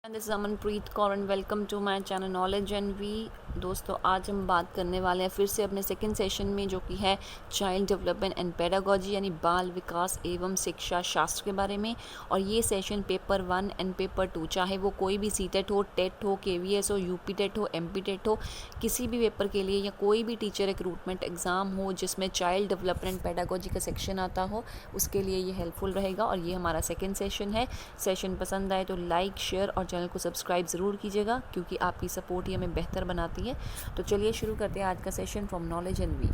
This is Amanpreet Kaur and welcome to my channel knowledge and we. दोस्तों, आज हम बात करने वाले हैं फिर से अपने सेकंड सेशन में, जो कि है चाइल्ड डेवलपमेंट एंड पेडागोजी यानी बाल विकास एवं शिक्षा शास्त्र के बारे में। और ये सेशन पेपर 1 एंड पेपर 2, चाहे वो कोई भी सीटेट हो, टेट हो, केवीएस हो, यूपी टेट हो, एमपी टेट हो, किसी भी पेपर के लिए या कोई भी टीचर रिक्रूटमेंट एग्ज़ाम हो जिसमें चाइल्ड डेवलपमेंट एंड पेडागोजी का सेक्शन आता हो, उसके लिए ये हेल्पफुल रहेगा। और ये हमारा सेकेंड सेशन है। सेशन पसंद आए तो लाइक, शेयर और चैनल को सब्सक्राइब ज़रूर कीजिएगा, क्योंकि आपकी सपोर्ट ही हमें बेहतर बनाती है। तो चलिए शुरू करते हैं आज का session from knowledge and we.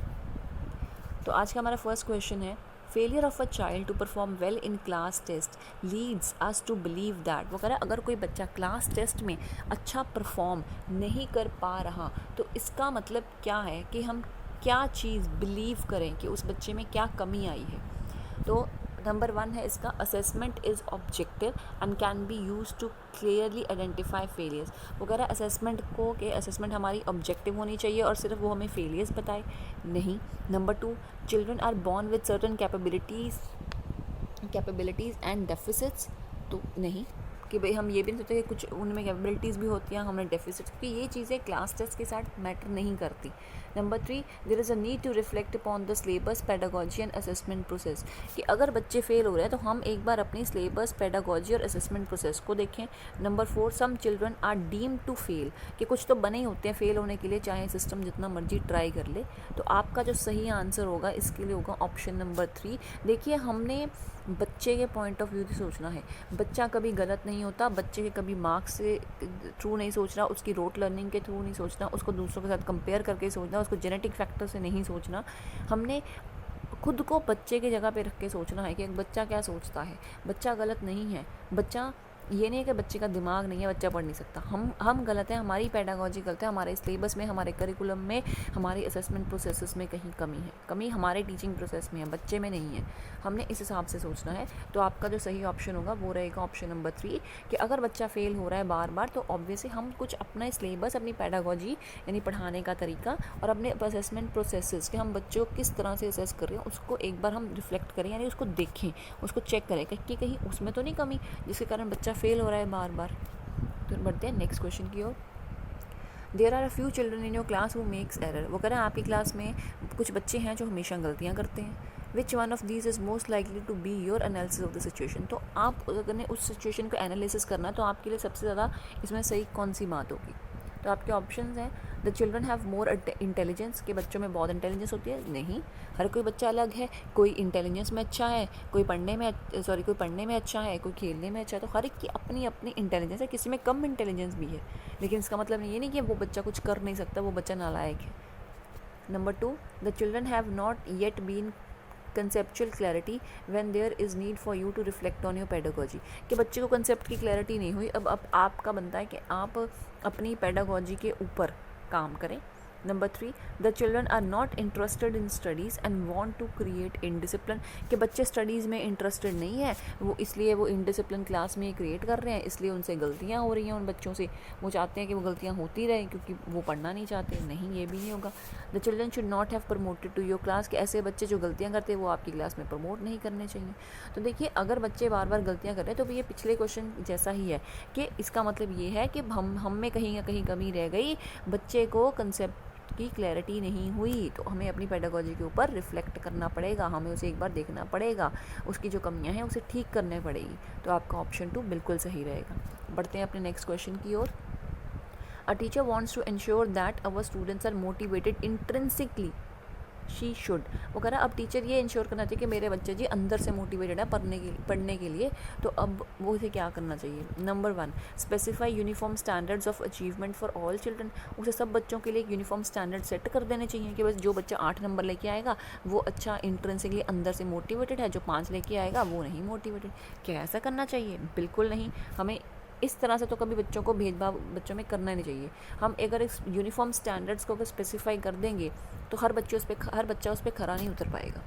तो आज का हमारा फर्स्ट क्वेश्चन है, failure of a child to perform well in class test leads us to believe that. वो कह रहा है अगर कोई बच्चा क्लास टेस्ट में अच्छा परफॉर्म नहीं कर पा रहा तो इसका मतलब क्या है कि हम क्या चीज़ बिलीव करें कि उस बच्चे में क्या कमी आई है। तो नंबर 1 है इसका, assessment is objective and can be use to clearly identify failures. वो कह रहा है असेसमेंट हमारी ऑब्जेक्टिव होनी चाहिए और सिर्फ वो हमें फेलियर्स बताए, नहीं। Number 2, children are born with certain capabilities and deficits, तो नहीं कि भाई हम ये भी नहीं सोचते कि कुछ उनमें कैपेबिलिटीज़ भी होती हैं, हमें डेफिसिट्स, क्योंकि ये चीज़ें क्लास टेस्ट के साथ मैटर नहीं करती। Number 3, there is a need to reflect upon the syllabus, pedagogy and assessment process, कि अगर बच्चे फेल हो रहे हैं तो हम एक बार अपनी सिलेबस, पेडागोजी और असेसमेंट प्रोसेस को देखें। Number 4, some children are deemed to fail, कि कुछ तो बने ही होते हैं फेल होने के लिए, चाहे सिस्टम जितना मर्जी ट्राई कर ले। तो आपका जो सही आंसर होगा इसके लिए होगा ऑप्शन नंबर 3। देखिए, हमने बच्चे के पॉइंट ऑफ व्यू से सोचना है। बच्चा कभी गलत नहीं होता, बच्चे के कभी मार्क्स से थ्रू नहीं सोचना, उसकी रोट लर्निंग के थ्रू नहीं सोचना, उसको दूसरों के साथ कंपेयर करके सोचना, उसको जेनेटिक फैक्टर से नहीं सोचना। हमने खुद को बच्चे की जगह पे रख के सोचना है कि एक बच्चा क्या सोचता है। बच्चा गलत नहीं है, बच्चा ये नहीं है कि बच्चे का दिमाग नहीं है, बच्चा पढ़ नहीं सकता। हम गलत हैं, हमारी पेडागोजी गलत है, हमारे सिलेबस में, हमारे करिकुलम में, हमारी असेसमेंट प्रोसेसेस में कहीं कमी हमारे टीचिंग प्रोसेस में है, बच्चे में नहीं है। हमने इस हिसाब से सोचना है। तो आपका जो सही ऑप्शन होगा वो रहेगा ऑप्शन नंबर 3, कि अगर बच्चा फेल हो रहा है बार बार तो ऑब्वियसली हम कुछ अपना सिलेबस, अपनी पेडागोजी यानी पढ़ाने का तरीका और अपने असेसमेंट प्रोसेसेस कि हम बच्चों को किस तरह से असेस कर रहे हैं उसको एक बार हम रिफ्लेक्ट करें, यानी उसको देखें, उसको चेक करें कि कहीं उसमें तो नहीं कमी जिसके कारण बच्चा फेल हो रहा है बार बार। तो बढ़ते हैं नेक्स्ट क्वेश्चन की ओर। There are a few children in your class who makes error. वो कह रहा है आपकी क्लास में कुछ बच्चे हैं जो हमेशा गलतियाँ करते हैं। Which one of these is most likely to be your analysis of the situation. तो आप अगर उस सिचुएशन को एनालिसिस करना तो आपके लिए सबसे ज़्यादा इसमें सही कौन सी बात होगी। तो आपके ऑप्शंस हैं, the children have more intelligence, के बच्चों में बहुत इंटेलिजेंस होती है, नहीं। हर कोई बच्चा अलग है, कोई इंटेलिजेंस में अच्छा है, कोई पढ़ने में अच्छा है, कोई खेलने में अच्छा है। तो हर एक की अपनी अपनी इंटेलिजेंस है, किसी में कम इंटेलिजेंस भी है, लेकिन इसका मतलब ये नहीं कि वो बच्चा कुछ कर नहीं सकता, वो बच्चा नालायक है। Number 2, the children have not yet been conceptual clarity when there is need for you to reflect on your pedagogy, कि बच्चे को कंसेप्ट की क्लैरिटी नहीं हुई। अब आपका बनता है कि आप अपनी पेडागोजी के ऊपर काम करें। Number 3, the children are not interested in studies and want to create indiscipline, कि बच्चे स्टडीज़ में इंटरेस्टेड नहीं है, वो इसलिए वो इनडिसिप्लिन क्लास में क्रिएट कर रहे हैं, इसलिए उनसे गलतियाँ हो रही हैं उन बच्चों से। वो चाहते हैं कि वो गलतियाँ होती रहें क्योंकि वो पढ़ना नहीं चाहते, नहीं, ये भी नहीं होगा। The children should not have promoted to your class, कि ऐसे बच्चे जो गलतियाँ करते हैं वो आपकी क्लास में प्रमोट नहीं करने चाहिए। तो देखिए, अगर बच्चे बार बार गलतियाँ कर रहे हैं तो ये पिछले क्वेश्चन जैसा ही है, कि इसका मतलब ये है कि हम में कहीं ना कहीं कमी रह गई, बच्चे को कंसेप्ट की क्लैरिटी नहीं हुई। तो हमें अपनी पेडागोजी के ऊपर रिफ्लेक्ट करना पड़ेगा, हमें उसे एक बार देखना पड़ेगा, उसकी जो कमियां हैं उसे ठीक करने पड़ेगी। तो आपका ऑप्शन 2 बिल्कुल सही रहेगा। बढ़ते हैं अपने नेक्स्ट क्वेश्चन की ओर। A teacher wants to ensure that our students are motivated intrinsically, she should. वो कह रहा है अब टीचर ये इंश्योर करना चाहिए कि मेरे बच्चे जी अंदर से मोटिवेटेड है पढ़ने के लिए। तो अब वो उसे क्या करना चाहिए। Number 1, specify uniform standards of achievement for all children. उसे सब बच्चों के लिए एक यूनिफॉर्म स्टैंडर्ड सेट कर देने चाहिए कि बस जो बच्चा 8 नंबर लेके आएगा वो अच्छा इंट्रेंसिकली अंदर से मोटिवेटेड है, जो 5 लेके आएगा वो नहीं मोटिवेटेड। क्या ऐसा करना चाहिए? बिल्कुल नहीं। हमें इस तरह से तो कभी बच्चों को भेदभाव बच्चों में करना नहीं चाहिए। हम अगर इस यूनिफॉर्म स्टैंडर्ड्स को अगर स्पेसिफाई कर देंगे तो हर बच्चा उस पर खरा नहीं उतर पाएगा।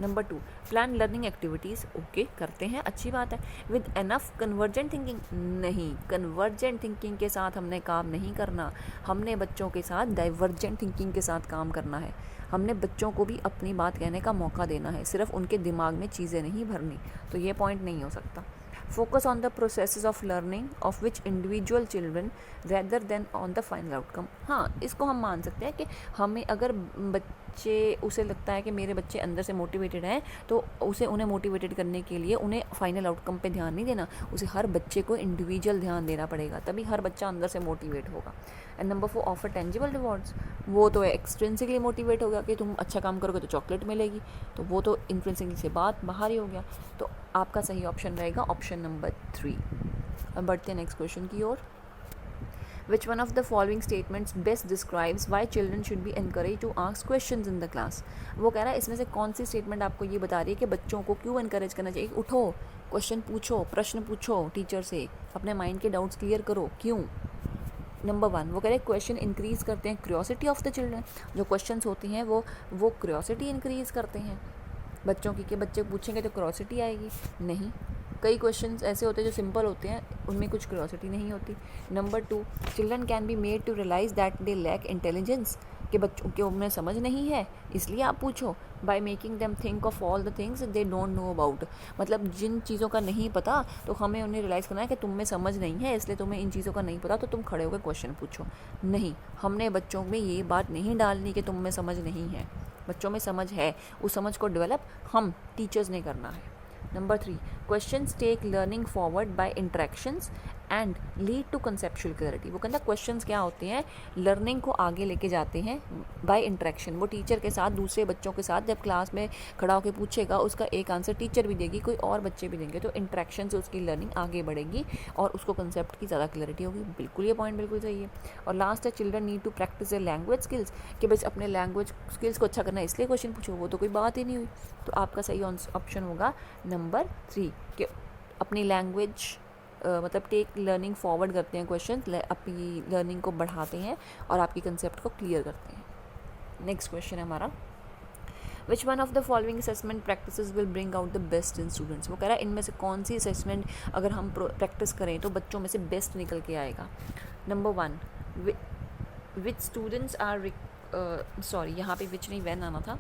Number 2, plan learning activities, okay करते हैं, अच्छी बात है। विद एनफ कन्वर्जेंट थिंकिंग, नहीं, कन्वर्जेंट थिंकिंग के साथ हमने काम नहीं करना, हमने बच्चों के साथ डाइवर्जेंट थिंकिंग के साथ काम करना है। हमने बच्चों को भी अपनी बात कहने का मौका देना है, सिर्फ उनके दिमाग में चीज़ें नहीं भरनी। तो ये पॉइंट नहीं हो सकता। Focus on the process of learning of which individual children rather than on the final outcome. हाँ, इसको हम मान सकते हैं कि हमें अगर बच्चे उसे लगता है कि मेरे बच्चे अंदर से मोटिवेटेड हैं, तो उसे उन्हें मोटिवेटेड करने के लिए उन्हें फाइनल आउटकम पे ध्यान नहीं देना, उसे हर बच्चे को इंडिविजुअल ध्यान देना पड़ेगा, तभी हर बच्चा अंदर से मोटिवेट होगा। And number 4, offer tangible rewards. वो तो एक्सट्रिंसिकली मोटिवेट होगा कि तुम अच्छा काम करोगे तो चॉकलेट मिलेगी, तो वो तो इंट्रिंसिकली से बात बाहर ही हो गया। तो आपका सही ऑप्शन रहेगा ऑप्शन नंबर 3। अब बढ़ते हैं नेक्स्ट क्वेश्चन की ओर। Which one of the following statements best describes why children should be encouraged to ask questions in the class? वो कह रहा है इसमें से कौन सी स्टेटमेंट आपको ये बता रही है कि बच्चों को क्यों इनकरेज करना चाहिए, उठो, क्वेश्चन पूछो, प्रश्न पूछो टीचर से, अपने माइंड के डाउट्स क्लियर करो, क्यों? नंबर 1, वो कह रहे हैं क्वेश्चन इंक्रीज़ करते हैं क्यूरियोसिटी ऑफ द चिल्ड्रन। जो क्वेश्चंस होती हैं वो क्यूरियोसिटी इंक्रीज़ करते हैं बच्चों की, कि बच्चे पूछेंगे तो क्यूरियोसिटी आएगी। नहीं, कई क्वेश्चंस ऐसे होते हैं जो सिंपल होते हैं, उनमें कुछ क्यूरियोसिटी नहीं होती। Number 2, children can be made to realise that they lack intelligence, कि बच्चों के उन्हें समझ नहीं है इसलिए आप पूछो। By making them think of all the things they don't know about, मतलब जिन चीज़ों का नहीं पता तो हमें उन्हें रियलाइज़ करना है कि तुम में समझ नहीं है, इसलिए तुम्हें इन चीज़ों का नहीं पता, तो तुम खड़े होकर क्वेश्चन पूछो। नहीं, हमने बच्चों में ये बात नहीं डालनी कि तुम में समझ नहीं है, बच्चों में समझ है, उस समझ को डेवलप हम टीचर्स ने करना है। Number 3, questions take learning forward by interactions and lead to conceptual clarity. वो कहता है क्वेश्चंस क्या होते हैं, लर्निंग को आगे लेके जाते हैं बाय इंटरेक्शन। वो टीचर के साथ, दूसरे बच्चों के साथ जब क्लास में खड़ा होकर पूछेगा, उसका एक आंसर टीचर भी देगी, कोई और बच्चे भी देंगे, तो इंटरेक्शन से उसकी लर्निंग आगे बढ़ेगी और उसको कंसेप्ट की ज़्यादा क्लैरिटी होगी। बिल्कुल, ये पॉइंट बिल्कुल सही है। और लास्ट है, children need to practice their language skills, कि बस अपने लैंग्वेज स्किल्स को अच्छा करना है इसलिए क्वेश्चन पूछो, वो तो कोई बात ही नहीं हुई। तो आपका सही ऑप्शन होगा नंबर 3, कि अपनी लैंग्वेज मतलब टेक लर्निंग फॉरवर्ड करते हैं, क्वेश्चन अपनी लर्निंग को बढ़ाते हैं और आपकी कंसेप्ट को क्लियर करते हैं। नेक्स्ट क्वेश्चन है हमारा, विच one of the following assessment practices will bring out the best in students. वो कह रहा है इनमें से कौन सी असेसमेंट अगर हम प्रैक्टिस करें तो बच्चों में से बेस्ट निकल के आएगा। नंबर 1, विच स्टूडेंट्स आर यहाँ पे विच नहीं वैन आना था।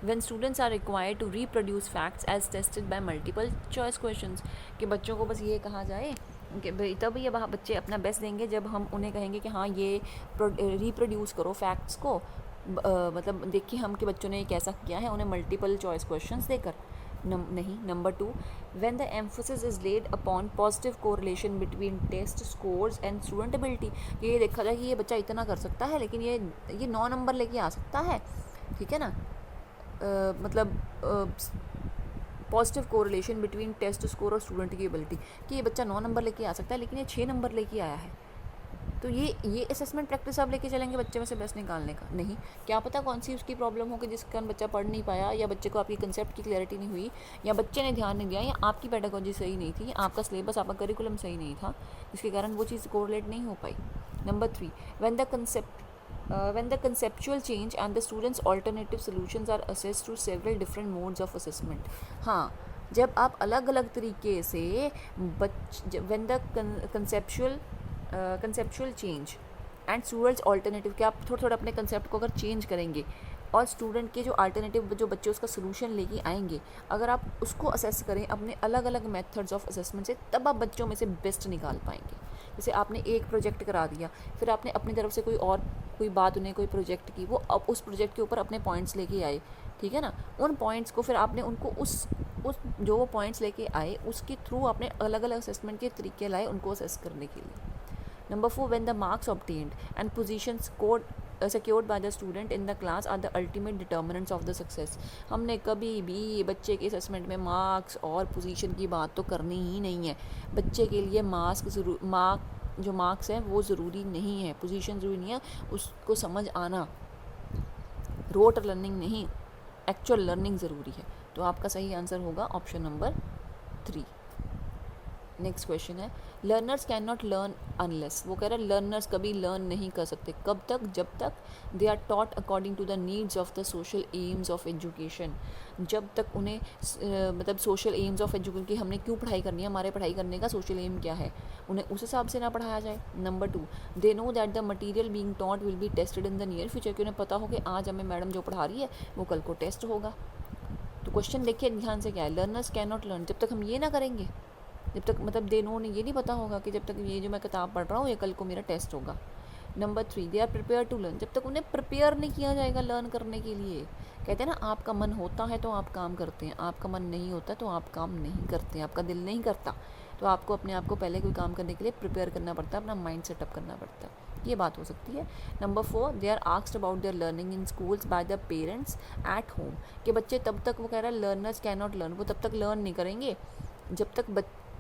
When students are required to reproduce facts as tested by multiple choice questions, कि बच्चों को बस ये कहा जाए कि भाई तब ये बच्चे अपना बेस्ट देंगे जब हम उन्हें कहेंगे कि हाँ ये रिप्रोड्यूस करो फैक्ट्स को, मतलब देखिए हम कि बच्चों ने ये कैसा किया है, उन्हें मल्टीपल चॉइस क्वेश्चंस देकर। नहीं। Number 2, when the emphasis is laid upon positive correlation between test scores and student ability, ये देखा जाए कि ये बच्चा इतना कर सकता है लेकिन ये 9 नंबर लेके आ सकता है, ठीक है ना, मतलब positive correlation between test score और स्टूडेंट की एबिलिटी, कि ये बच्चा 9 नंबर लेके आ सकता है लेकिन ये 6 नंबर लेके आया है, तो ये असेसमेंट प्रैक्टिस आप लेके चलेंगे बच्चे में से बेस्ट निकालने का। नहीं, क्या पता कौन सी उसकी प्रॉब्लम हो कि जिस कारण बच्चा पढ़ नहीं पाया, या बच्चे को आपकी कंसेप्ट की क्लैरिटी नहीं हुई, या बच्चे ने ध्यान नहीं दिया, या आपकी पेडागोजी सही नहीं थी, आपका सिलेबस, आपका करिकुलम सही नहीं था, जिसके कारण वो चीज़ कोरिलेट नहीं हो पाई। Number 3, when the conceptual change and the students alternative solutions are assessed through several different modes of assessment। हाँ, जब आप अलग अलग तरीके से when the conceptual change and students alternative, कि आप थोड़ा थोड़ा अपने कंसेप्ट को अगर चेंज करेंगे और स्टूडेंट के जो अल्टरनेटिव जो बच्चे उसका सोल्यूशन लेके आएंगे, अगर आप उसको असेस करें अपने अलग अलग मेथड्स ऑफ असेसमेंट से, तब आप बच्चों में से बेस्ट निकाल पाएंगे। जैसे आपने एक प्रोजेक्ट करा दिया, फिर आपने अपनी तरफ से कोई बात उन्हें कोई प्रोजेक्ट की, वो अब उस प्रोजेक्ट के ऊपर अपने पॉइंट्स लेके आए, ठीक है ना, उन पॉइंट्स को फिर आपने उनको उस जो वो पॉइंट्स लेके आए उसके थ्रू आपने अलग अलग असेसमेंट के तरीके लाए उनको असेस करने के लिए। Number 4, when the marks obtained and positions secured by the student in the class are the ultimate determinants of the success। हमने कभी भी बच्चे के असेसमेंट में मार्क्स और पोजीशन की बात तो करनी ही नहीं है। बच्चे के लिए जो मार्क्स हैं वो ज़रूरी नहीं है, पोजीशन ज़रूरी नहीं है, उसको समझ आना, रोट लर्निंग नहीं, एक्चुअल लर्निंग ज़रूरी है। तो आपका सही आंसर होगा ऑप्शन नंबर 3। नेक्स्ट क्वेश्चन है, learners can not learn unless. वो कह रहा है लर्नर्स कभी लर्न नहीं कर सकते, कब तक, जब तक they are taught according to the needs of the social aims of education. जब तक उन्हें मतलब सोशल एम्स ऑफ एजुकेशन की हमने क्यों पढ़ाई करनी है, हमारे पढ़ाई करने का सोशल एम क्या है, उन्हें उस हिसाब से ना पढ़ाया जाए। Number 2, they know that the material being taught will be tested in the near future, कि उन्हें पता हो कि आज हमें मैडम जो पढ़ा रही है वो कल को टेस्ट होगा। तो क्वेश्चन देखिए ध्यान से क्या है, लर्नर्स कैन नॉट लर्न, जब तक हम ये ना करेंगे जब तक मतलब दे नो, ये नहीं पता होगा कि जब तक ये जो मैं किताब पढ़ रहा हूँ ये कल को मेरा टेस्ट होगा। Number 3, they are prepare to learn, जब तक उन्हें प्रिपेयर नहीं किया जाएगा लर्न करने के लिए। कहते हैं ना, आपका मन होता है तो आप काम करते हैं, आपका मन नहीं होता तो आप काम नहीं करते हैं, आपका दिल नहीं करता तो आपको अपने आप को पहले कोई काम करने के लिए प्रिपेयर करना पड़ता है, अपना माइंड सेटअप करना पड़ता है, ये बात हो सकती है। Number 4, they are asked about their learning in schools by the parents at home, कि बच्चे तब तक, वो कह रहा है लर्नर्स कैन नॉट लर्न, वो तब तक लर्न नहीं करेंगे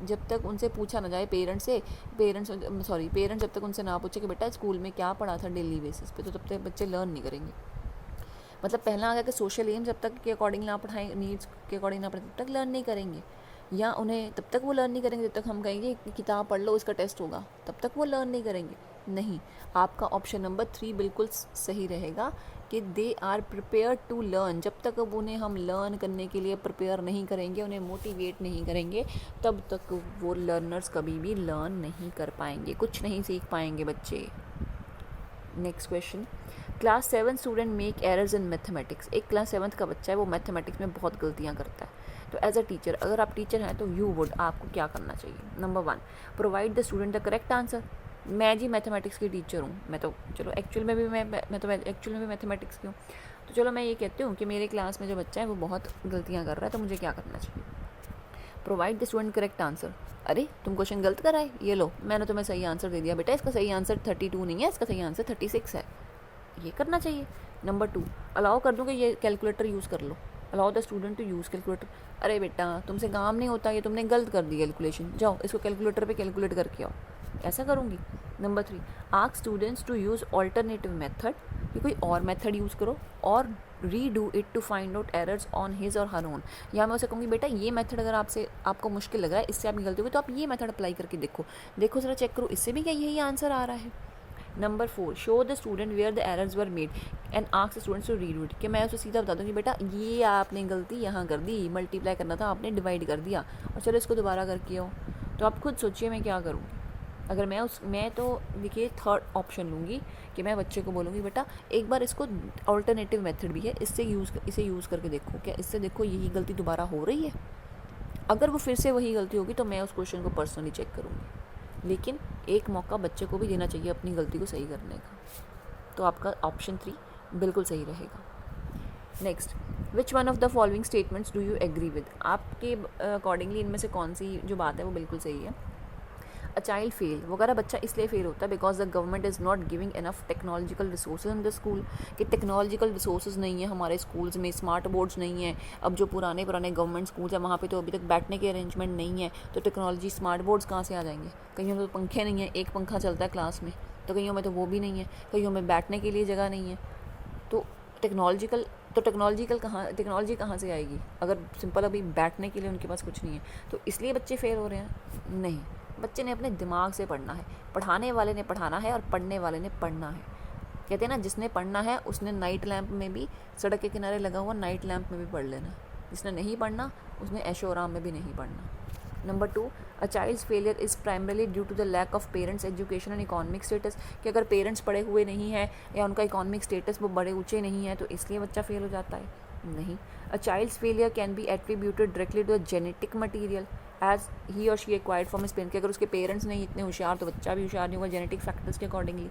जब तक उनसे पूछा ना जाए, पेरेंट्स जब तक उनसे ना पूछे कि बेटा स्कूल में क्या पढ़ा था डेली बेसिस पे, तो तब तक बच्चे लर्न नहीं करेंगे। मतलब पहला आ गया कि सोशल एम जब तक के अकॉर्डिंग ना पढ़ाएं, नीड्स के अकॉर्डिंग ना पढ़ाएं, तब तक लर्न नहीं करेंगे, या उन्हें तब तक वो लर्न नहीं करेंगे जब तक हम कहेंगे कि किताब पढ़ लो इसका टेस्ट होगा, तब तक वो लर्न नहीं करेंगे। नहीं, आपका ऑप्शन नंबर 3 बिल्कुल सही रहेगा कि they are prepare to learn, जब तक अब उन्हें हम लर्न करने के लिए प्रिपेयर नहीं करेंगे, उन्हें मोटिवेट नहीं करेंगे, तब तक वो लर्नर्स कभी भी लर्न नहीं कर पाएंगे, कुछ नहीं सीख पाएंगे बच्चे। Next question, class 7 student make errors in mathematics, एक क्लास 7 का बच्चा है, वो मैथमेटिक्स में बहुत गलतियाँ करता है, तो एज अ टीचर, अगर आप टीचर हैं तो यू वुड, आपको क्या करना चाहिए। Number 1, provide the student the correct answer. मैं जी मैथमेटिक्स की टीचर हूँ, मैं तो चलो एक्चुअल में भी मैं तो एक्चुअल में भी मैथमेटिक्स की हूँ, तो चलो मैं ये कहती हूँ कि मेरे क्लास में जो बच्चा है वो बहुत गलतियाँ कर रहा है, तो मुझे क्या करना चाहिए। Provide the student correct answer, अरे तुम क्वेश्चन गलत कराए, ये लो मैंने तुम्हें सही आंसर दे दिया, बेटा इसका सही आंसर 32 नहीं है, इसका सही आंसर 36 है, ये करना चाहिए। नंबर 2, अलाउ कर दूँ कि ये कैलकुलेटर यूज़ कर लो, allow the student to use calculator, अरे बेटा तुमसे काम नहीं होता, ये तुमने गलत कर दी कैलकुलेशन, जाओ इसको कैलकुलेटर पे कैलकुलेट करके आओ, ऐसा करूँगी। Number 3, ask students to use alternative method, कि कोई और मेथड यूज़ करो, और redo it to find out errors on his or her own, या मैं उसे कहूँगी बेटा ये मेथड अगर आपको मुश्किल लग रहा है, इससे आपकी गलती होगी, तो आप ये मेथड अप्लाई करके देखो ज़रा चेक करो, इससे भी क्या यही आंसर आ रहा है। Number 4, show the student where the errors were made and ask students to read it, कि मैं उसे सीधा बता दूँ कि बेटा ये आपने गलती यहाँ कर दी, मल्टीप्लाई करना था आपने डिवाइड कर दिया, और चलो इसको दोबारा करके आओ। तो आप खुद सोचिए मैं क्या करूँगी। अगर मैं तो देखिए थर्ड ऑप्शन लूँगी कि मैं बच्चे को बोलूँगी बेटा एक बार इसको ऑल्टरनेटिव मेथड भी है, इसे यूज़ करके देखो, क्या इससे देखो यही गलती दोबारा हो रही है। अगर वो फिर से वही गलती होगी तो मैं उस क्वेश्चन को पर्सनली चेक करूँगी, लेकिन एक मौका बच्चे को भी देना चाहिए अपनी गलती को सही करने का। तो आपका ऑप्शन 3 बिल्कुल सही रहेगा। Next, which one of the following statements do you agree with, आपके अकॉर्डिंगली इनमें से कौन सी जो बात है वो बिल्कुल सही है। अ चाइल्ड फेल, वो कह रहा बच्चा इसलिए फेल होता है because the government is not giving enough technological resources in the school, कि टेक्नोलॉजिकल रिसोर्सेज नहीं है हमारे स्कूल्स में, स्मार्ट बोर्ड्स नहीं है। अब जो पुराने गवर्नमेंट स्कूल्स हैं वहाँ पे तो अभी तक बैठने के अरेंजमेंट नहीं है, तो टेक्नोलॉजी स्मार्ट बोर्ड्स कहाँ से आ जाएंगे। कहीं में तो पंखे नहीं है, एक पंखा चलता है क्लास में, तो कहीं में तो वो भी नहीं है, कहीं में बैठने के लिए जगह नहीं है। तो टेक्नोलॉजी कहाँ से आएगी अगर सिंपल अभी बैठने के लिए उनके पास कुछ नहीं है। तो इसलिए बच्चे फेल हो रहे हैं? नहीं, बच्चे ने अपने दिमाग से पढ़ना है, पढ़ाने वाले ने पढ़ाना है और पढ़ने वाले ने पढ़ना है। कहते हैं ना, जिसने पढ़ना है उसने नाइट लैंप में भी, सड़क के किनारे लगा हुआ नाइट लैंप में भी पढ़ लेना। जिसने नहीं पढ़ना उसने ऐशो आराम में भी नहीं पढ़ना। Number 2, a child's failure is primarily due to the lack of parents education and economic status, कि अगर पेरेंट्स पढ़े हुए नहीं है या उनका इकोनॉमिक स्टेटस वो बड़े ऊँचे नहीं है तो इसलिए बच्चा फेल हो जाता है। नहीं, a child's failure can be attributed directly to the genetic material as he or she acquired from his parents, कि अगर उसके पेरेंट्स नहीं इतने होशियार तो बच्चा भी होशियार नहीं होगा जेनेटिक फैक्टर्स के अकॉर्डिंगली।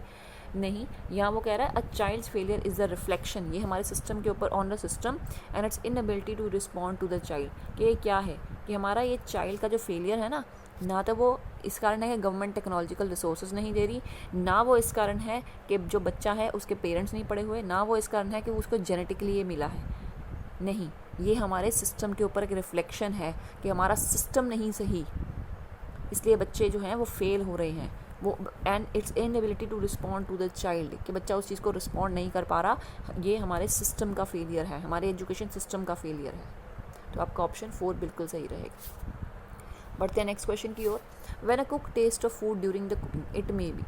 नहीं, यहाँ वो कह रहा है a child's failure is the reflection, ये हमारे सिस्टम के ऊपर, on the system and its inability to respond to the child, कि ये क्या है कि हमारा ये चाइल्ड का जो फेलियर है ना तो वो इस कारण है कि गवर्नमेंट टेक्नोलॉजिकल रिसोर्सेज नहीं दे रही, ना वो इस कारण है कि जो बच्चा है उसके पेरेंट्स नहीं पढ़े हुए, ना वो इस कारण है कि उसको जेनेटिकली ये मिला है। नहीं, ये हमारे सिस्टम के ऊपर एक रिफ्लेक्शन है कि हमारा सिस्टम नहीं सही, इसलिए बच्चे जो हैं वो फेल हो रहे हैं। वो and its inability to respond to the child, कि बच्चा उस चीज़ को रिस्पॉन्ड नहीं कर पा रहा, ये हमारे सिस्टम का फेलियर है, हमारे एजुकेशन सिस्टम का फेलियर है। तो आपका ऑप्शन 4 बिल्कुल सही रहेगा। बढ़ते हैं नेक्स्ट क्वेश्चन की ओर। When a cook taste of food during the cooking it may be,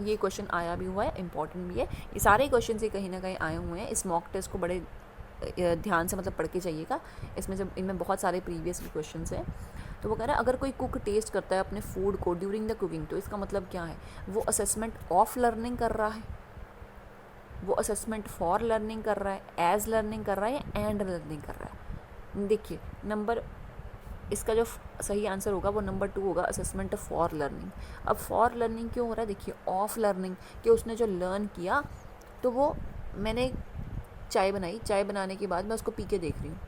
ये क्वेश्चन आया भी हुआ है, इंपॉर्टेंट भी है। ये सारे क्वेश्चन से कहीं ना कहीं आए हुए हैं। इस मॉक टेस्ट को बड़े ध्यान से मतलब पढ़ के जाइएगा, इनमें बहुत सारे प्रीवियस भी क्वेश्चन हैं। तो वो कह रहा है अगर कोई कुक टेस्ट करता है अपने फूड को ड्यूरिंग द कुकिंग, तो इसका मतलब क्या है, वो असेसमेंट ऑफ लर्निंग कर रहा है, वो असेसमेंट फॉर लर्निंग कर रहा है, एज लर्निंग कर रहा है या एंड लर्निंग कर रहा है। देखिए नंबर इसका जो सही आंसर होगा वो नंबर 2 होगा, असेसमेंट फॉर लर्निंग। अब फॉर लर्निंग क्यों हो रहा है, देखिए ऑफ लर्निंग कि उसने जो लर्न किया तो वो मैंने चाय बनाई, चाय बनाने के बाद मैं उसको पी के देख रही हूँ,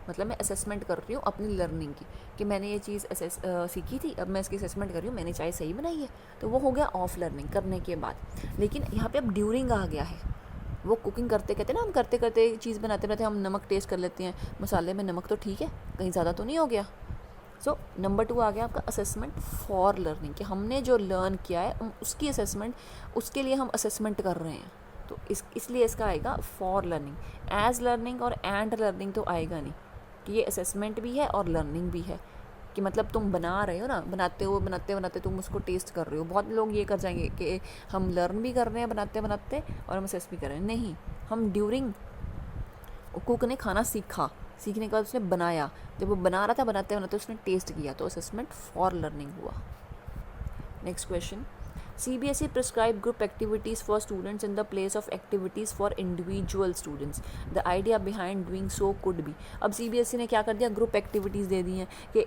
मतलब मैं असेसमेंट कर रही हूँ अपनी लर्निंग की कि मैंने ये चीज़ सीखी थी, अब मैं इसकी असेसमेंट कर रही हूँ, मैंने चाय सही बनाई है, तो वो हो गया ऑफ लर्निंग करने के बाद। लेकिन यहाँ पे अब ड्यूरिंग आ गया है, वो कुकिंग करते कहते ना, हम करते करते चीज़ बनाते रहते हैं, हम नमक टेस्ट कर लेते हैं, मसाले में नमक तो ठीक है, कहीं ज़्यादा तो नहीं हो गया। सो नंबर 2 आ गया आपका असेसमेंट फॉर लर्निंग, कि हमने जो लर्न किया है उसकी असेसमेंट, उसके लिए हम असेसमेंट कर रहे हैं, तो इसलिए इसका आएगा फॉर लर्निंग। एज लर्निंग और एंड लर्निंग तो आएगा नहीं, कि ये असेसमेंट भी है और लर्निंग भी है, कि मतलब तुम बना रहे हो ना, बनाते बनाते तुम उसको टेस्ट कर रहे हो। बहुत लोग ये कर जाएंगे कि हम लर्न भी कर रहे हैं बनाते बनाते और हम असेस भी कर रहे हैं, नहीं, हम ड्यूरिंग कुक ने खाना सीखने के बाद उसने बनाया, जब वो बना रहा था बनाते बनाते उसने टेस्ट किया, तो असेसमेंट फॉर लर्निंग हुआ। Next question, CBSE prescribe group activities for students in the place of activities for individual students. The idea behind doing so could be. अब CBSE ने क्या कर दिया, ग्रुप एक्टिविटीज़ दे दी हैं कि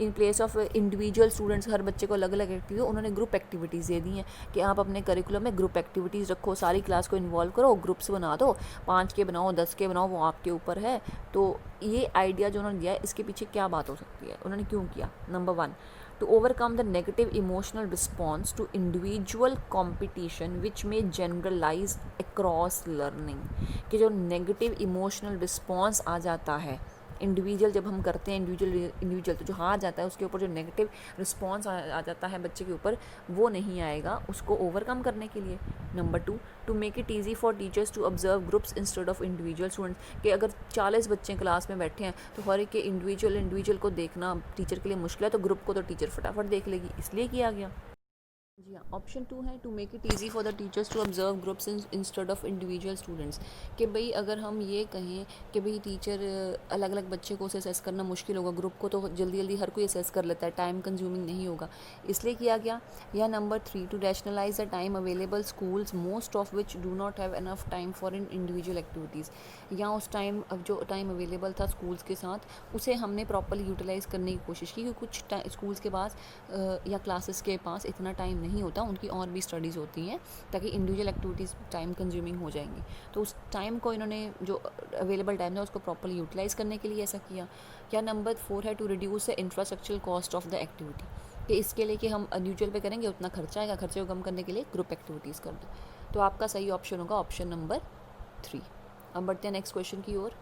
in place of individual students, हर बच्चे को अलग अलग एक्टिविटी, उन्होंने ग्रुप एक्टिविटीज़ दे दी हैं कि आप अपने करिकुलम में ग्रुप एक्टिविटीज़ रखो, सारी क्लास को इन्वॉल्व करो, ग्रुप्स बना दो, 5 के बनाओ 10 के बनाओ, वो आपके ऊपर है। तो ये आइडिया जो उन्होंने दिया है, इसके पीछे क्या बात हो सकती है, उन्होंने क्यों किया। Number 1, to overcome the negative emotional response to individual competition which may generalize across learning, कि जो negative emotional response आ जाता है इंडिविजुअल, जब हम करते हैं इंडिविजुअल तो जो हार जाता है उसके ऊपर जो नेगेटिव रिस्पॉन्स आ जाता है बच्चे के ऊपर, वो नहीं आएगा, उसको ओवरकम करने के लिए। Number 2, to make it easy for teachers to observe groups instead of individual students, कि अगर 40 बच्चे क्लास में बैठे हैं तो हर एक के इंडिविजुअल को देखना टीचर के लिए मुश्किल है, तो ग्रुप को तो टीचर फटाफट देख लेगी, इसलिए किया गया। जी हाँ, ऑप्शन 2 है to make it easy for the teachers to observe groups instead of individual students, कि भाई अगर हम ये कहें कि भाई टीचर अलग अलग बच्चे को असेस करना मुश्किल होगा, ग्रुप को तो जल्दी जल्दी हर कोई असेस कर लेता है, टाइम कंज्यूमिंग नहीं होगा, इसलिए किया गया। या number 3, to rationalise the time available schools most of which do not have enough time for in individual activities, या उस टाइम, अब जो टाइम अवेलेबल था स्कूल्स के साथ उसे हमने प्रॉपरली यूटिलाइज़ करने की कोशिश की, क्योंकि कुछ स्कूल्स के पास या क्लासेस के पास इतना टाइम नहीं होता, उनकी और भी स्टडीज़ होती हैं, ताकि इंडिविजुअल एक्टिविटीज़ टाइम कंज्यूमिंग हो जाएंगी, तो उस टाइम को इन्होंने जो अवेलेबल टाइम था उसको प्रॉपरली यूटिलाइज़ करने के लिए ऐसा किया। या नंबर 4 है to reduce the infrastructural cost of the activity, कि इसके लिए कि हम इंडिविजुअल पे करेंगे उतना खर्चा आएगा, खर्चे को कम करने के लिए ग्रुप एक्टिविटीज़ कर दो, तो आपका सही ऑप्शन होगा ऑप्शन नंबर 3। अब बढ़ते हैं नेक्स्ट क्वेश्चन की ओर।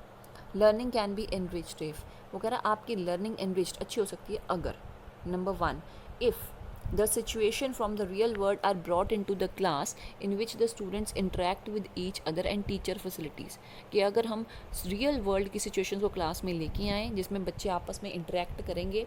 Learning can be enriched if, वो कह रहा है आपकी लर्निंग एनरिच्ड अच्छी हो सकती है अगर, number 1, if the situation from the real world are brought into the class in which the students interact with each other and teacher facilities, कि अगर हम रियल वर्ल्ड की सिचुएशन को क्लास में लेके आएँ जिसमें बच्चे आपस में इंटरेक्ट करेंगे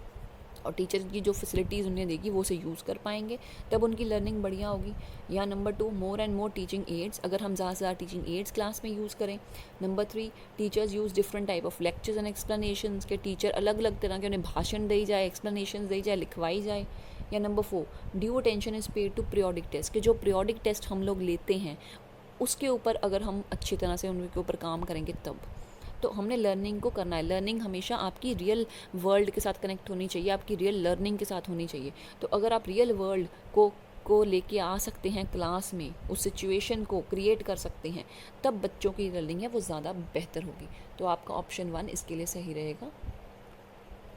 और टीचर की जो फैसिलिटीज़ उन्हें देगी वो उसे यूज़ कर पाएंगे, तब उनकी लर्निंग बढ़िया होगी। या number 2, more and more teaching ads, अगर हम ज़्यादा से ज़्यादा टीचिंग एड्स क्लास में यूज़ करें। Number 3, teachers use different type of lectures and explanations, के टीचर अलग अलग तरह के उन्हें भाषण दी जाए, एक्सप्लेनेशन दी जाए, लिखवाई जाए। या number 4, due attention is paid to periodic test, के जो पीरियोडिक टेस्ट हम लोग लेते हैं उसके ऊपर अगर हम अच्छी तरह से उनके ऊपर काम करेंगे तब। तो हमने लर्निंग को करना है, लर्निंग हमेशा आपकी रियल वर्ल्ड के साथ कनेक्ट होनी चाहिए, आपकी रियल लर्निंग के साथ होनी चाहिए। तो अगर आप रियल वर्ल्ड को लेके आ सकते हैं क्लास में, उस सिचुएशन को क्रिएट कर सकते हैं, तब बच्चों की लर्निंग है वो ज़्यादा बेहतर होगी। तो आपका ऑप्शन 1 इसके लिए सही रहेगा।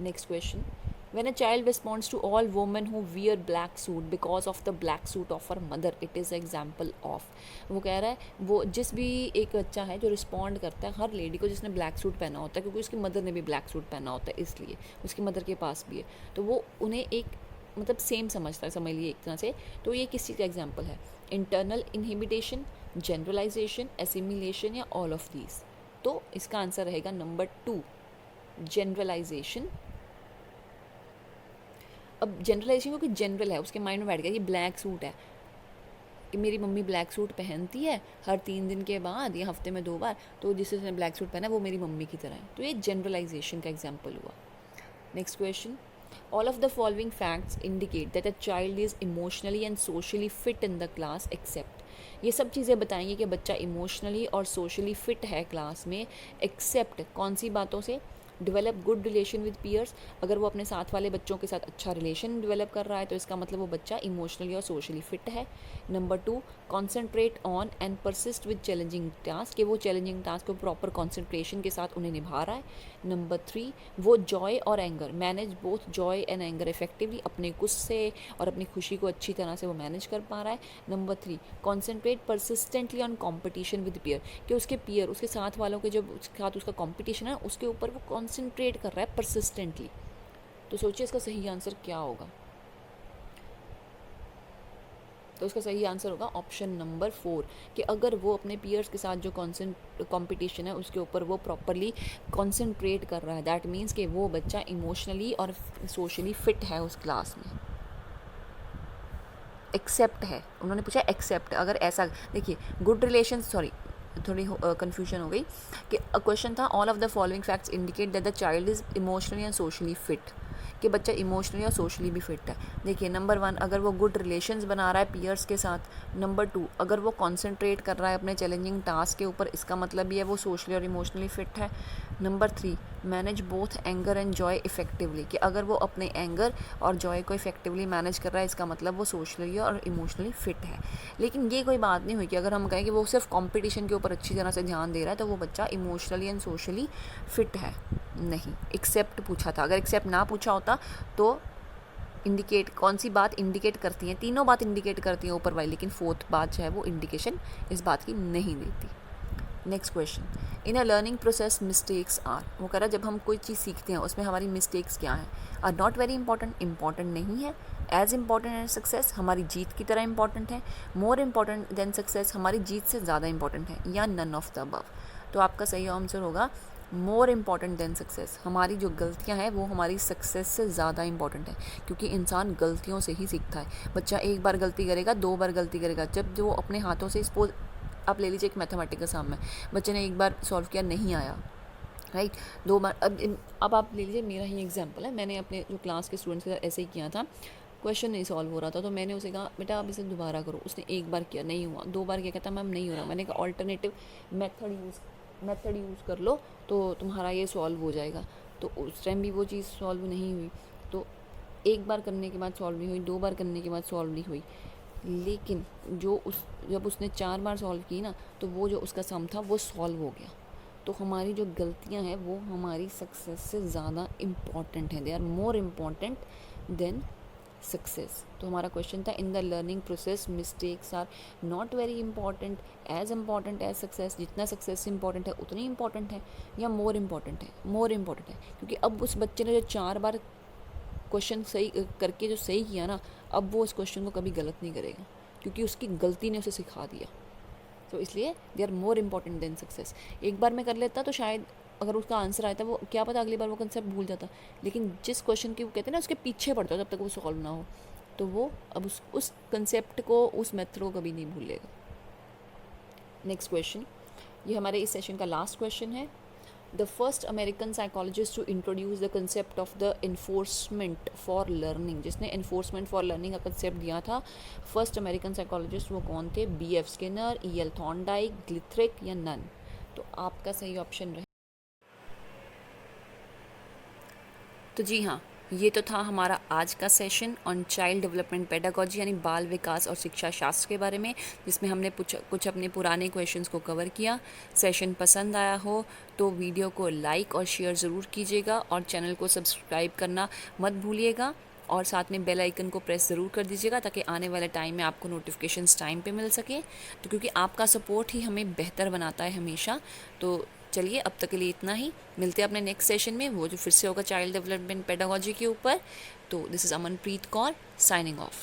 Next question, when a child responds to all women who wear black suit because of the black suit of her mother, it is example of, वो कह रहा है वो जिस भी एक बच्चा है जो रिस्पॉन्ड करता है हर लेडी को जिसने ब्लैक सूट पहना होता है, क्योंकि उसकी मदर ने भी ब्लैक सूट पहना होता है इसलिए उसकी मदर के पास भी है, तो वो उन्हें एक मतलब सेम समझता है, समझ लिए एक तरह से। तो ये किस चीज़ का एग्जाम्पल है, इंटरनल इनहिबिटेशन, जनरलाइजेशन, एसिमिलेशन या ऑल ऑफ दीज। तो इसका आंसर रहेगा नंबर 2, जनरलाइजेशन। अब जनरलाइजेशन क्योंकि जनरल है, उसके माइंड में बैठ गया ये ब्लैक सूट है, कि मेरी मम्मी ब्लैक सूट पहनती है हर 3 दिन के बाद या हफ्ते में 2 बार, तो जिसने ब्लैक सूट पहना है वो मेरी मम्मी की तरह है। तो ये जनरलाइजेशन का एग्जाम्पल हुआ। Next question, all of the following facts indicate that a child is emotionally and socially fit in the class except, ये सब चीज़ें बताएंगे कि बच्चा इमोशनली और सोशली फिट है क्लास में, एक्सेप्ट कौन सी बातों से, develop good relation with peers, अगर वो अपने साथ वाले बच्चों के साथ अच्छा रिलेशन डेवलप कर रहा है तो इसका मतलब वो बच्चा इमोशनली और सोशली फिट है। Number 2, concentrate on and persist with challenging task, कि वो चैलेंजिंग टास्क को प्रॉपर कॉन्सेंट्रेशन के साथ उन्हें निभा रहा है। नंबर 3, वो जॉय और anger manage both Joy and anger effectively, अपने गुस्से और अपनी खुशी को अच्छी तरह से वो मैनेज कर पा रहा है। Number 3, concentrate persistently on competition with peer, कि उसके पीयर, उसके साथ वालों के जो उसके साथ उसका कॉम्पिटिशन है उसके ऊपर वो कॉन्सेंट्रेट कर रहा है परसिस्टेंटली। तो सोचिए इसका सही आंसर क्या होगा। तो उसका सही आंसर होगा ऑप्शन नंबर 4, कि अगर वो अपने पीयर्स के साथ जो कंपटीशन है उसके ऊपर वो प्रॉपरली कॉन्सेंट्रेट कर रहा है, दैट मीन्स कि वो बच्चा इमोशनली और सोशली फिट है उस क्लास में। एक्सेप्ट है, उन्होंने पूछा एक्सेप्ट, अगर ऐसा देखिए गुड रिलेशन, सॉरी थोड़ी कन्फ्यूजन हो गई कि क्वेश्चन था all of the following facts indicate that the child is emotionally and socially fit, कि बच्चा इमोशनली और सोशली भी फिट है। देखिए नंबर 1, अगर वो गुड रिलेशंस बना रहा है पीयर्स के साथ। नंबर 2, अगर वो कॉन्सेंट्रेट कर रहा है अपने चैलेंजिंग टास्क के ऊपर, इसका मतलब ये है वो सोशली और इमोशनली फिट है। Number 3, manage both anger and Joy effectively, कि अगर वो अपने एंगर और जॉय को इफेक्टिवली मैनेज कर रहा है इसका मतलब वो सोशली और इमोशनली फिट है। लेकिन ये कोई बात नहीं हुई कि अगर हम कहें कि वो सिर्फ कंपटीशन के ऊपर अच्छी तरह से ध्यान दे रहा है तो वो बच्चा इमोशनली एंड सोशली फिट है। नहीं, एक्सेप्ट पूछा था, अगर एक्सेप्ट ना पूछा होता तो इंडिकेट, कौन सी बात इंडिकेट करती हैं, तीनों बात इंडिकेट करती हैं ऊपर वाली, लेकिन फोर्थ बात जो है वो इंडिकेशन इस बात की नहीं देती। Next question, in a learning process mistakes are, वो कह रहा है जब हम कोई चीज़ सीखते हैं उसमें हमारी मिस्टेक्स क्या हैं। Are not very important, important नहीं है। एज इंपॉर्टेंट एज सक्सेस, हमारी जीत की तरह इंपॉर्टेंट है। मोर इंपॉर्टेंट देन सक्सेस, हमारी जीत से ज़्यादा इंपॉर्टेंट है, या नन ऑफ द अबव। तो आपका सही आंसर होगा मोर इम्पॉर्टेंट देन सक्सेस, हमारी जो गलतियां हैं वो हमारी सक्सेस से ज़्यादा इंपॉर्टेंट है, क्योंकि इंसान गलतियों से ही सीखता है। बच्चा एक बार गलती करेगा, 2 बार गलती करेगा, जब जो अपने हाथों से सपोज आप ले लीजिए एक मैथमेटिक्स का सम है, बच्चे ने एक बार सॉल्व किया, नहीं आया, राइट, 2 बार, अब आप ले लीजिए मेरा ही एग्जाम्पल है, मैंने अपने जो क्लास के स्टूडेंट्स के साथ ऐसे ही किया था, क्वेश्चन नहीं सॉल्व हो रहा था तो मैंने उसे कहा बेटा आप इसे दोबारा करो, उसने एक बार किया नहीं हुआ, 2 बार किया, कहता मैम नहीं हो रहा, मैंने कहा ऑल्टरनेटिव मेथड यूज़ कर लो तो तुम्हारा ये सॉल्व हो जाएगा। तो उस टाइम भी वो चीज़ सॉल्व नहीं हुई, तो एक बार करने के बाद सॉल्व नहीं हुई, 2 बार करने के बाद सॉल्व नहीं हुई, लेकिन जब उसने 4 बार सॉल्व की ना तो वो जो उसका सम था वो सॉल्व हो गया। तो हमारी जो गलतियां हैं वो हमारी सक्सेस से ज़्यादा इम्पॉर्टेंट हैं, they are more important than success. तो हमारा क्वेश्चन था in the learning process mistakes are not very important as success, जितना सक्सेस इंपॉर्टेंट है उतनी इंपॉर्टेंट है, या मोर इम्पॉर्टेंट है, मोर इम्पॉर्टेंट है, क्योंकि अब उस बच्चे ने जो 4 बार क्वेश्चन सही करके जो सही किया ना, अब वो उस क्वेश्चन को कभी गलत नहीं करेगा, क्योंकि उसकी गलती ने उसे सिखा दिया। तो इसलिए they are more important than success. एक बार मैं कर लेता तो शायद अगर उसका आंसर आया था वो क्या पता अगली बार वो कंसेप्ट भूल जाता, लेकिन जिस क्वेश्चन की वो कहते हैं ना उसके पीछे पड़ता है जब तक वो सॉल्व ना हो, तो वो अब उस कंसेप्ट को, उस मेथड को कभी नहीं भूलेगा। नेक्स्ट क्वेश्चन, ये हमारे इस सेशन का लास्ट क्वेश्चन है। The first American psychologist to introduce the concept of the enforcement for learning, जिसने एनफोर्समेंट फॉर लर्निंग का कंसेप्ट दिया था, फर्स्ट अमेरिकन साइकोलॉजिस्ट वो कौन थे? B.F. Skinner, E.L. थॉर्नडाइक, ग्लिथरिक या नन? तो आपका सही ऑप्शन रहे। तो जी हाँ, ये तो था हमारा आज का session on child development pedagogy, यानी बाल विकास और शिक्षा शास्त्र के बारे में, जिसमें हमने कुछ अपने पुराने क्वेश्चंस को कवर किया। सेशन पसंद आया हो तो वीडियो को लाइक और शेयर ज़रूर कीजिएगा, और चैनल को सब्सक्राइब करना मत भूलिएगा, और साथ में बेल आइकन को प्रेस ज़रूर कर दीजिएगा ताकि आने वाले टाइम में आपको नोटिफिकेशंस टाइम पे मिल सके। तो क्योंकि आपका सपोर्ट ही हमें बेहतर बनाता है हमेशा। तो चलिए अब तक के लिए इतना ही, मिलते हैं अपने नेक्स्ट सेशन में, वो जो फिर से होगा चाइल्ड डेवलपमेंट पेडागॉजी के ऊपर। तो this is Amanpreet Kaur signing off.